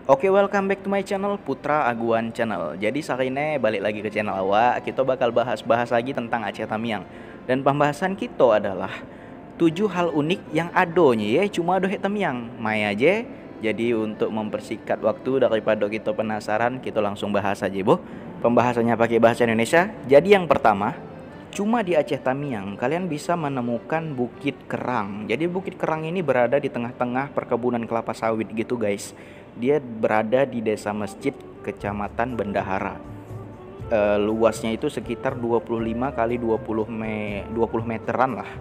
Oke, welcome back to my channel Putra Aguan Channel. Jadi saat ini balik lagi ke channel awak. Kita bakal bahas lagi tentang Aceh Tamiang. Dan pembahasan kita adalah 7 hal unik yang adonya ya cuma dohe Tamiang. Mai aja. Jadi untuk mempersingkat waktu daripada kita penasaran, kita langsung bahas aja, boh. Pembahasannya pakai bahasa Indonesia. Jadi yang pertama, cuma di Aceh Tamiang kalian bisa menemukan Bukit Kerang. Jadi Bukit Kerang ini berada di tengah-tengah perkebunan kelapa sawit gitu, guys. Dia berada di Desa Masjid, Kecamatan Bendahara. Luasnya itu sekitar 25 kali 20 meteran lah.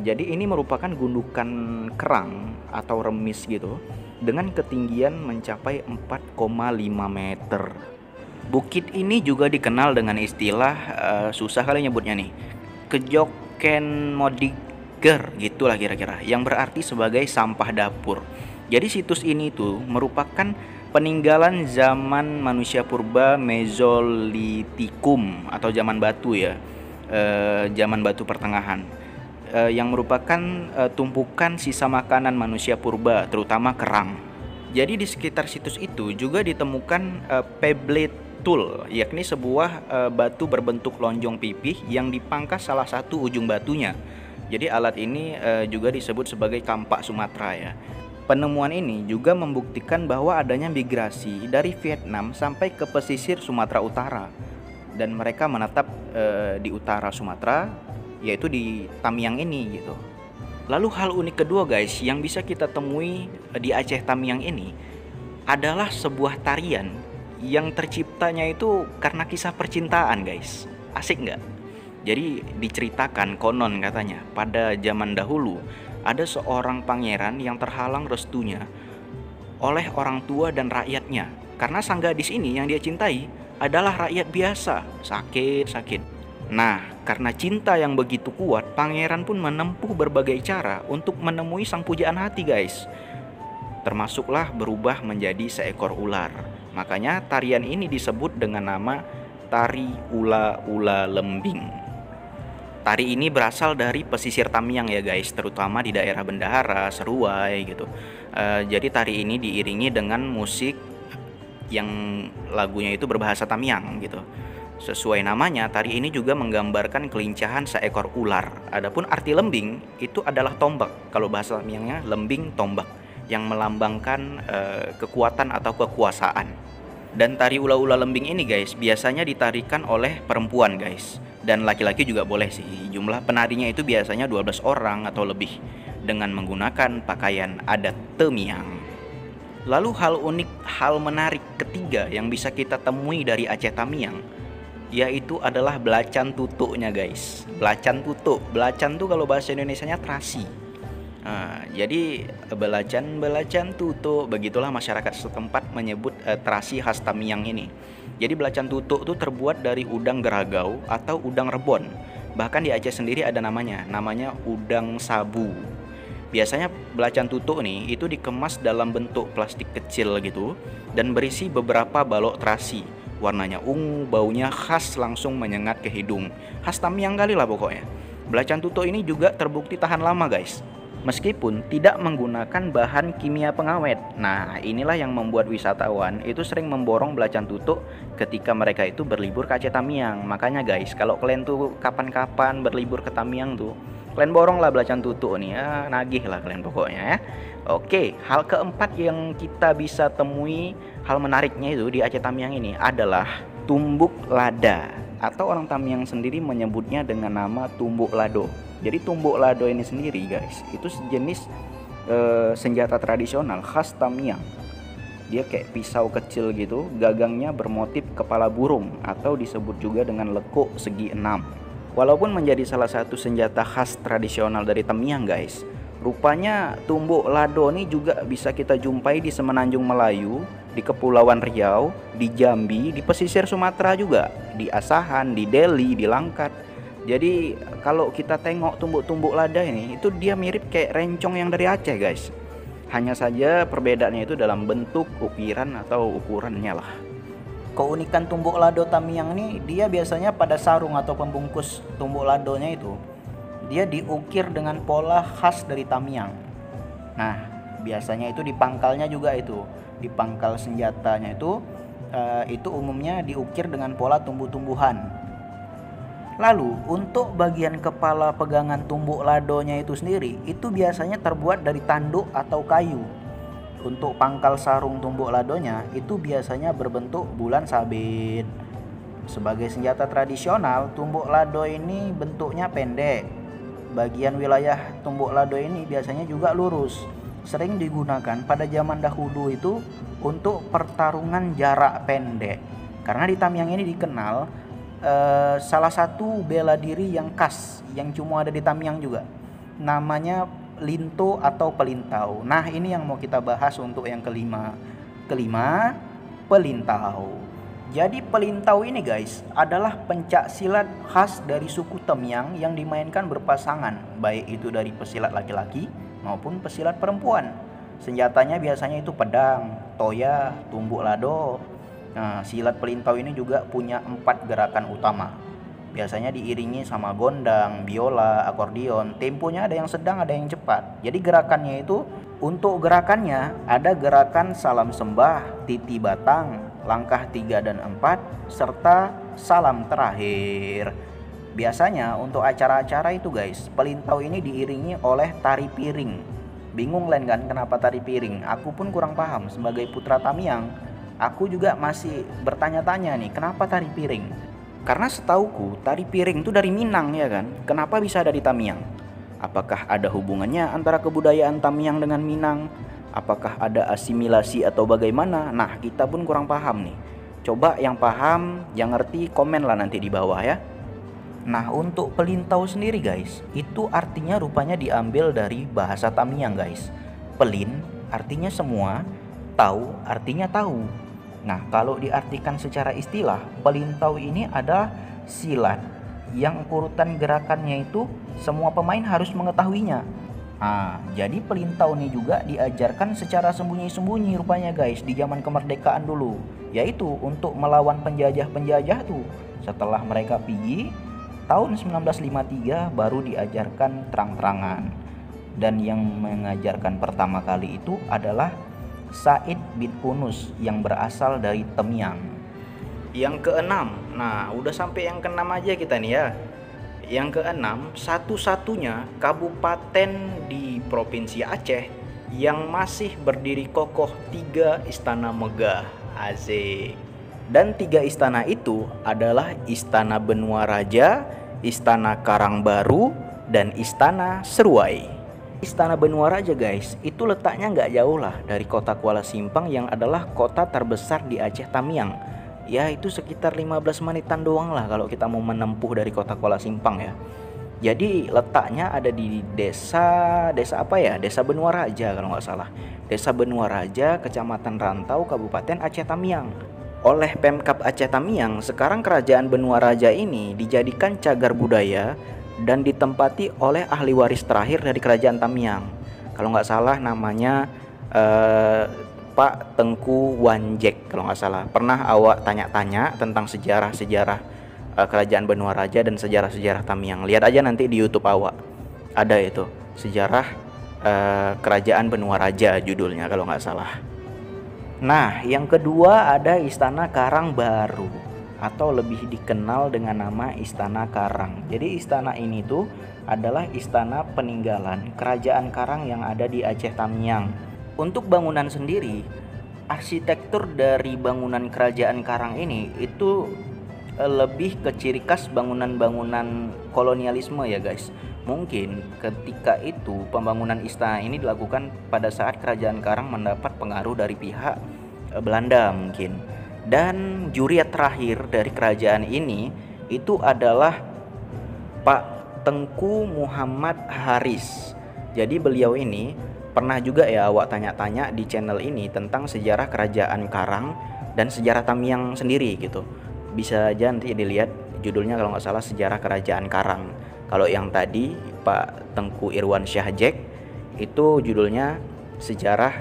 Jadi ini merupakan gundukan kerang atau remis gitu dengan ketinggian mencapai 4,5 meter. Bukit ini juga dikenal dengan istilah susah kali nyebutnya nih, Kejoken Modiger gitulah kira-kira, yang berarti sebagai sampah dapur. Jadi situs ini tuh merupakan peninggalan zaman manusia purba Mesolitikum atau zaman batu ya, zaman batu pertengahan, yang merupakan tumpukan sisa makanan manusia purba, terutama kerang. Jadi di sekitar situs itu juga ditemukan pebble tool, yakni sebuah batu berbentuk lonjong pipih yang dipangkas salah satu ujung batunya. Jadi alat ini juga disebut sebagai kampak Sumatera ya. Penemuan ini juga membuktikan bahwa adanya migrasi dari Vietnam sampai ke pesisir Sumatera Utara, dan mereka menetap di utara Sumatera, yaitu di Tamiang ini gitu. Lalu hal unik kedua, guys, yang bisa kita temui di Aceh Tamiang ini adalah sebuah tarian yang terciptanya itu karena kisah percintaan, guys. Asik nggak? Jadi diceritakan konon katanya pada zaman dahulu ada seorang pangeran yang terhalang restunya oleh orang tua dan rakyatnya karena sang gadis ini yang dia cintai adalah rakyat biasa, sakit. Nah, karena cinta yang begitu kuat, pangeran pun menempuh berbagai cara untuk menemui sang pujaan hati, guys. Termasuklah berubah menjadi seekor ular. Makanya tarian ini disebut dengan nama Tari Ula-Ula Lembing. Tari ini berasal dari pesisir Tamiang ya, guys, terutama di daerah Bendahara, Seruai gitu. Jadi tari ini diiringi dengan musik yang lagunya itu berbahasa Tamiang gitu. Sesuai namanya, tari ini juga menggambarkan kelincahan seekor ular. Adapun arti lembing itu adalah tombak. Kalau bahasa Tamiangnya lembing tombak, yang melambangkan kekuatan atau kekuasaan. Dan tari ula-ula lembing ini, guys, biasanya ditarikan oleh perempuan, guys. Dan laki-laki juga boleh sih. Jumlah penarinya itu biasanya 12 orang atau lebih dengan menggunakan pakaian adat Tamiang. Lalu hal menarik ketiga yang bisa kita temui dari Aceh Tamiang yaitu adalah belacan tutuknya, guys. Belacan tuh kalau bahasa Indonesianya terasi. Jadi belacan tutuk, begitulah masyarakat setempat menyebut terasi khas Tamiang ini. Jadi belacan tutuk itu terbuat dari udang geragau atau udang rebon. Bahkan di Aceh sendiri ada namanya udang sabu. Biasanya belacan tutuk nih itu dikemas dalam bentuk plastik kecil gitu dan berisi beberapa balok terasi. Warnanya ungu, baunya khas, langsung menyengat ke hidung. Khas Tamiang kali lah pokoknya. Belacan tutuk ini juga terbukti tahan lama, guys, meskipun tidak menggunakan bahan kimia pengawet. Nah, inilah yang membuat wisatawan itu sering memborong belacan tutuk ketika mereka itu berlibur ke Aceh Tamiang. Makanya, guys, kalau kalian tuh kapan-kapan berlibur ke Tamiang tuh, kalian borong lah belacan tutuk nih ya, nagih lah kalian pokoknya ya. Oke, hal keempat yang kita bisa temui, hal menariknya itu di Aceh Tamiang ini adalah tumbuk lada, atau orang Tamiang sendiri menyebutnya dengan nama tumbuk lado. Jadi tumbuk lado ini sendiri, guys, itu sejenis senjata tradisional khas Tamiang. Dia kayak pisau kecil gitu, gagangnya bermotif kepala burung atau disebut juga dengan lekuk segi enam. Walaupun menjadi salah satu senjata khas tradisional dari Tamiang, guys, rupanya tumbuk lado ini juga bisa kita jumpai di Semenanjung Melayu, di Kepulauan Riau, di Jambi, di pesisir Sumatera juga, di Asahan, di Deli, di Langkat. Jadi kalau kita tengok tumbuk-tumbuk lada ini, itu dia mirip kayak rencong yang dari Aceh, guys. Hanya saja perbedaannya itu dalam bentuk, ukiran atau ukurannya lah. Keunikan tumbuk lado Tamiang ini, dia biasanya pada sarung atau pembungkus tumbuk ladonya itu, dia diukir dengan pola khas dari Tamiang. Nah, biasanya itu di pangkalnya juga itu di pangkal senjatanya itu umumnya diukir dengan pola tumbuh-tumbuhan. Lalu untuk bagian kepala pegangan tumbuk ladonya itu sendiri itu biasanya terbuat dari tanduk atau kayu. Untuk pangkal sarung tumbuk ladonya itu biasanya berbentuk bulan sabit. Sebagai senjata tradisional, tumbuk lado ini bentuknya pendek. Bagian wilayah tumbuk lado ini biasanya juga lurus. Sering digunakan pada zaman dahulu itu untuk pertarungan jarak pendek. Karena di Tamyang ini dikenal salah satu bela diri yang khas yang cuma ada di Tamyang juga, namanya linto atau pelintau. Nah, ini yang mau kita bahas untuk yang kelima, pelintau. Jadi pelintau ini guys adalah pencak silat khas dari suku Tamyang yang dimainkan berpasangan, baik itu dari pesilat laki-laki maupun pesilat perempuan. Senjatanya biasanya itu pedang, toya, tumbuk lado. Nah, silat pelintau ini juga punya 4 gerakan utama. Biasanya diiringi sama gondang, biola, akordeon. Temponya ada yang sedang, ada yang cepat. Jadi gerakannya itu, untuk gerakannya ada gerakan salam sembah, titi batang, langkah 3 dan 4, serta salam terakhir. Biasanya untuk acara-acara itu guys, pelintau ini diiringi oleh tari piring. Bingung Len kan kenapa tari piring? Aku pun kurang paham sebagai putra Tamyang. Aku juga masih bertanya-tanya nih, kenapa tari piring? Karena setauku tari piring itu dari Minang ya kan? Kenapa bisa ada di Tamyang? Apakah ada hubungannya antara kebudayaan Tamyang dengan Minang? Apakah ada asimilasi atau bagaimana? Nah, kita pun kurang paham nih. Coba yang paham, yang ngerti komen lah nanti di bawah ya. Nah, untuk pelintau sendiri guys, itu artinya rupanya diambil dari bahasa Tamyang guys. Pelin artinya semua, tau artinya tahu. Nah, kalau diartikan secara istilah, pelintau ini adalah silat yang urutan gerakannya itu semua pemain harus mengetahuinya. Nah, jadi pelintau ini juga diajarkan secara sembunyi-sembunyi rupanya guys di zaman kemerdekaan dulu, yaitu untuk melawan penjajah-penjajah tuh. Setelah mereka pergi, tahun 1953 baru diajarkan terang-terangan. Dan yang mengajarkan pertama kali itu adalah Said bin Unus yang berasal dari Temyang. Yang keenam, nah udah sampai yang keenam aja kita nih ya. Yang keenam, satu-satunya kabupaten di Provinsi Aceh yang masih berdiri kokoh 3 istana megah. Asik. Dan 3 istana itu adalah Istana Benua Raja, Istana Karangbaru, dan Istana Seruai. Istana Benua Raja guys, itu letaknya nggak jauh lah dari kota Kuala Simpang yang adalah kota terbesar di Aceh Tamyang. Ya itu sekitar 15 menitan doang lah kalau kita mau menempuh dari kota Kuala Simpang ya. Jadi letaknya ada di desa apa ya? Desa Benua Raja kalau nggak salah. Desa Benua Raja, Kecamatan Rantau, Kabupaten Aceh Tamyang. Oleh Pemkab Aceh Tamyang, sekarang kerajaan Benua Raja ini dijadikan cagar budaya dan ditempati oleh ahli waris terakhir dari kerajaan Tamyang. Kalau nggak salah namanya Pak Tengku Wanjek kalau nggak salah. Pernah awak tanya-tanya tentang sejarah-sejarah kerajaan Benua Raja dan sejarah-sejarah Tamyang. Lihat aja nanti di YouTube awak. Ada itu sejarah kerajaan Benua Raja judulnya kalau nggak salah. Nah, yang kedua ada Istana Karangbaru atau lebih dikenal dengan nama Istana Karang. Jadi istana ini tuh adalah istana peninggalan kerajaan Karang yang ada di Aceh Tamyang. Untuk bangunan sendiri, arsitektur dari bangunan kerajaan Karang ini itu lebih ke ciri khas bangunan-bangunan kolonialisme ya guys. Mungkin ketika itu pembangunan istana ini dilakukan pada saat kerajaan Karang mendapat pengaruh dari pihak Belanda mungkin. Dan juriat terakhir dari kerajaan ini itu adalah Pak Tengku Muhammad Haris. Jadi beliau ini pernah juga ya awak tanya-tanya di channel ini tentang sejarah kerajaan Karang dan sejarah Tamyang sendiri gitu. Bisa aja nanti dilihat judulnya kalau nggak salah Sejarah Kerajaan Karang. Kalau yang tadi Pak Tengku Irwan Syahjek itu judulnya Sejarah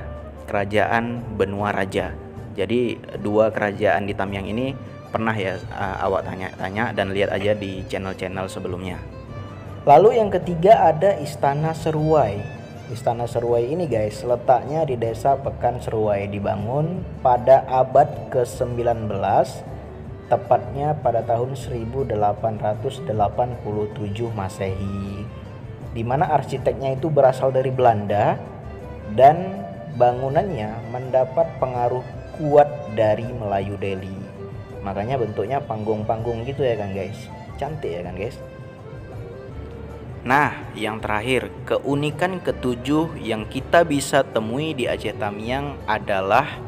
Kerajaan Benua Raja. Jadi 2 kerajaan di Tamyang ini pernah ya awak tanya-tanya dan lihat aja di channel-channel sebelumnya. Lalu yang ketiga ada Istana Seruai. Istana Seruai ini guys letaknya di Desa Pekan Seruai, dibangun pada abad ke-19, tepatnya pada tahun 1887 Masehi, di mana arsiteknya itu berasal dari Belanda dan bangunannya mendapat pengaruh kuat dari Melayu Delhi. Makanya bentuknya panggung-panggung gitu ya kan guys. Cantik ya kan guys. Nah, yang terakhir, keunikan ketujuh yang kita bisa temui di Aceh Tamiang adalah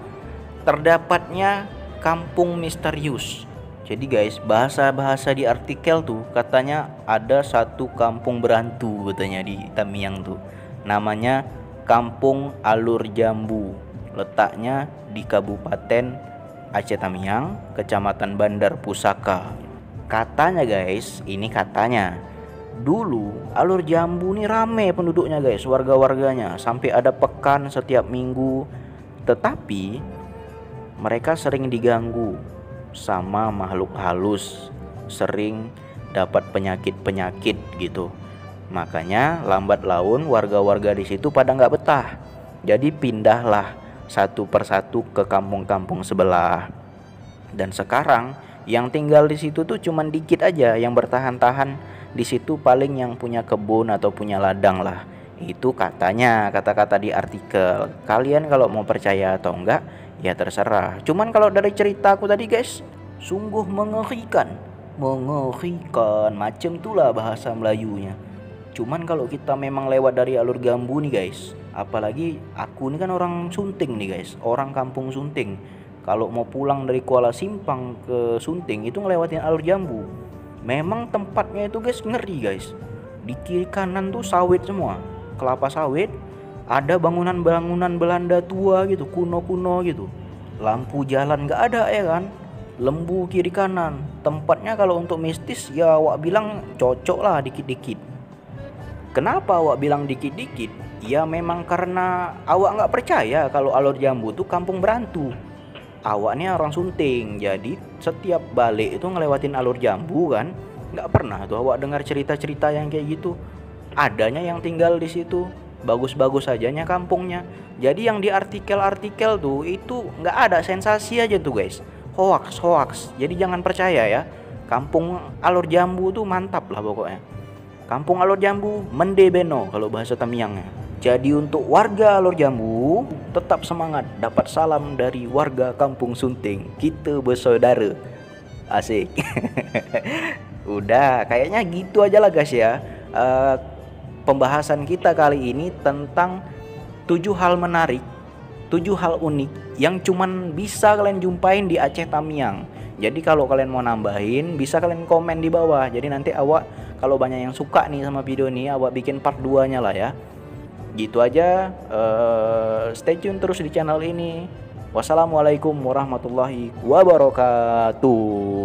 terdapatnya kampung misterius. Jadi guys, bahasa-bahasa di artikel tuh katanya ada satu kampung berhantu katanya di Tamiang tuh. Namanya Kampung Alur Jambu. Letaknya di Kabupaten Aceh Tamiang, Kecamatan Bandar Pusaka. Katanya guys, ini katanya, dulu Alur Jambu ini rame penduduknya guys, warga-warganya, sampai ada pekan setiap minggu. Tetapi mereka sering diganggu sama makhluk halus, sering dapat penyakit-penyakit gitu. Makanya lambat laun warga-warga di situ pada nggak betah. Jadi pindahlah satu persatu ke kampung-kampung sebelah. Dan sekarang yang tinggal di situ tuh cuman dikit aja yang bertahan-tahan di situ, paling yang punya kebun atau punya ladang lah. Itu katanya, kata-kata di artikel. Kalian kalau mau percaya atau enggak ya terserah. Cuman kalau dari cerita aku tadi guys, sungguh mengerikan. Mengerikan, macam itulah bahasa Melayunya. Cuman kalau kita memang lewat dari Alur Jambu nih guys, apalagi aku ini kan orang Sunting nih guys, orang kampung Sunting. Kalau mau pulang dari Kuala Simpang ke Sunting itu ngelewatin Alur Jambu. Memang tempatnya itu guys ngeri guys. Di kiri kanan tuh sawit semua, kelapa sawit. Ada bangunan-bangunan Belanda tua gitu, kuno-kuno gitu. Lampu jalan gak ada ya kan. Lembu kiri kanan. Tempatnya kalau untuk mistis ya awak bilang cocok lah dikit-dikit. Kenapa awak bilang dikit-dikit? Ya memang karena awak nggak percaya kalau Alur Jambu tuh kampung berantu. Awaknya orang Sunting, jadi setiap balik itu ngelewatin Alur Jambu kan. Nggak pernah tuh awak dengar cerita-cerita yang kayak gitu. Adanya yang tinggal di situ, bagus-bagus sajanya kampungnya. Jadi yang di artikel-artikel tuh itu nggak ada, sensasi aja tuh guys. Hoax. Jadi jangan percaya ya. Kampung Alur Jambu tuh mantap lah pokoknya. Kampung Alur Jambu mende beno kalau bahasa Tamiangnya. Jadi untuk warga Alur Jambu tetap semangat, dapat salam dari warga kampung Sunting. Kita bersaudara. Asik. Udah, kayaknya gitu aja lah guys ya. Pembahasan kita kali ini tentang 7 hal menarik, 7 hal unik yang cuman bisa kalian jumpain di Aceh Tamiang. Jadi kalau kalian mau nambahin bisa kalian komen di bawah. Jadi nanti awak kalau banyak yang suka nih sama video ini, awak bikin part 2-nya lah ya. Gitu aja, stay tune terus di channel ini. Wassalamualaikum warahmatullahi wabarakatuh.